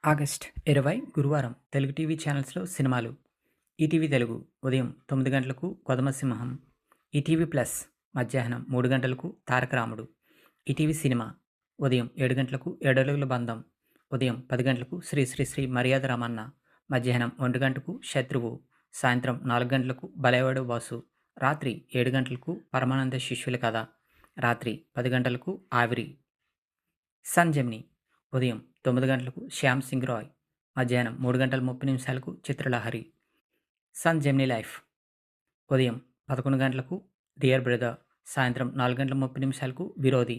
August 20 గురువారం Telugu TV ఛానల్స్‌లో సినిమాలు. ఈటీవీ తెలుగు ఉదయం 9 గంటలకు 'కొదమసింహం', ఈటీవీ ప్లస్ మధ్యాహ్నం 3 గంటలకు 'తారక రాముడు', ఈటీవీ సినిమా ఉదయం 7 గంటలకు 'ఏడు అడుగుల బంధం', ఉదయం 10 గంటలకు 'శ్రీ శ్రీ శ్రీ మర్యాద రామన్న', మధ్యాహ్నం 1 గంటకు 'శత్రువు', సాయంత్రం 4 గంటలకు 'బలేవాడు బాసు', రాత్రి 7 గంటలకు 'పరమానంద శిష్యుల కథ', రాత్రి 10 గంటలకు 'ఆవిరి'. సన్ జెమిని ఉదయం 9 గంటలకు 'శ్యామ్ సింగ్ రాయ్', మధ్యాహ్నం 3 గంటల 30 నిమిషాలకు 'చిత్రలహరి'. సన్ జెమిని లైఫ్ ఉదయం 11 గంటలకు 'డియర్ బ్రదర్', సాయంత్రం 4 గంటల 30 నిమిషాలకు 'విరోధి'.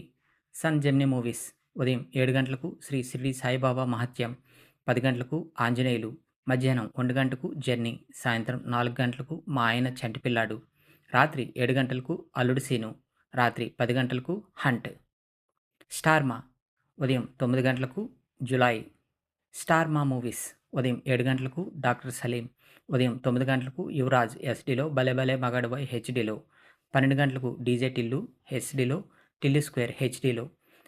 సన్ జెమిని మూవీస్ ఉదయం 7 గంటలకు 'శ్రీ షిరిడి సాయిబాబా మహత్యం', 10 గంటలకు 'ఆంజనేయులు', మధ్యాహ్నం 1 గంటకు 'జర్నీ', సాయంత్రం 4 గంటలకు 'మా ఆయన చంటిపిల్లాడు', రాత్రి 7 గంటలకు 'అల్లుడు సీను', రాత్రి 10 గంటలకు 'హంట్'. స్టార్ మా ఉదయం 9 గంటలకు 'జులాయి'. స్టార్ మా మూవీస్ ఉదయం 7 గంటలకు 'డాక్టర్ సలీం', ఉదయం 9 గంటలకు 'యువరాజ్' ఎస్డీలో, 'భలే భలే మగాడివోయ్' హెచ్డీలో, 12 గంటలకు 'డీజే టిల్లు' హెచ్డీలో, 'టిల్లు స్క్వేర్' హెచ్డీలో,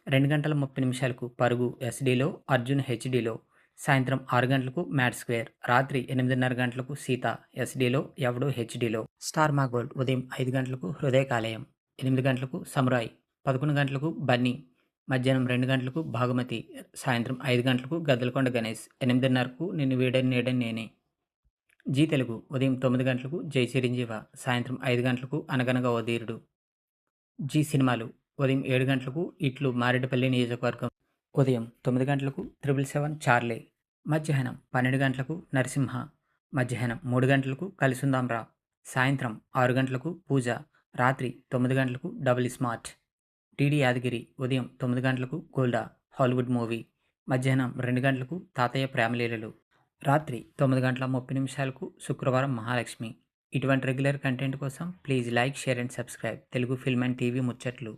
2 గంటల 30 నిమిషాలకు 'పరుగు' ఎస్డీలో, 'అర్జున్' హెచ్డీలో, సాయంత్రం 6 గంటలకు 'మ్యాడ్ స్క్వేర్', రాత్రి 8:30 గంటలకు 'సీత' ఎస్డీలో, 'ఎవడు' హెచ్డీలో. స్టార్ మా గోల్డ్ ఉదయం 5 గంటలకు 'హృదయ కాలేయం', 8 గంటలకు 'సమురాయ్', 11 గంటలకు 'బన్నీ', మధ్యాహ్నం 2 గంటలకు 'భాగమతి', సాయంత్రం 5 గంటలకు 'గద్దలకొండ గణేష్', 8:30కు 'నిన్ను వీడని నీడని నేనే'. జీ తెలుగు ఉదయం 9 గంటలకు 'జై చిరంజీవ', సాయంత్రం 5 గంటలకు 'అనగనగా ఓ ధీరుడు'. జీ సినిమాలు ఉదయం 7 గంటలకు 'ఇట్లు మారేడుపల్లి నియోజకవర్గం', ఉదయం 9 గంటలకు 777 చార్లీ, మధ్యాహ్నం 12 గంటలకు 'నరసింహ', మధ్యాహ్నం 3 గంటలకు 'కలిసుందాం రా', సాయంత్రం 6 గంటలకు 'పూజ', రాత్రి 9 గంటలకు 'డబుల్ స్మార్ట్'. టీడీ యాదగిరి ఉదయం 9 గంటలకు 'గోల్డా' హాలీవుడ్ మూవీ, మధ్యాహ్నం 2 గంటలకు 'తాతయ్య ప్రేమలీలలు', రాత్రి 9 గంటల 30 నిమిషాలకు 'శుక్రవారం మహాలక్ష్మి'. ఇటువంటి రెగ్యులర్ కంటెంట్ కోసం please like, share and subscribe Telugu film and TV ముచ్చట్లు.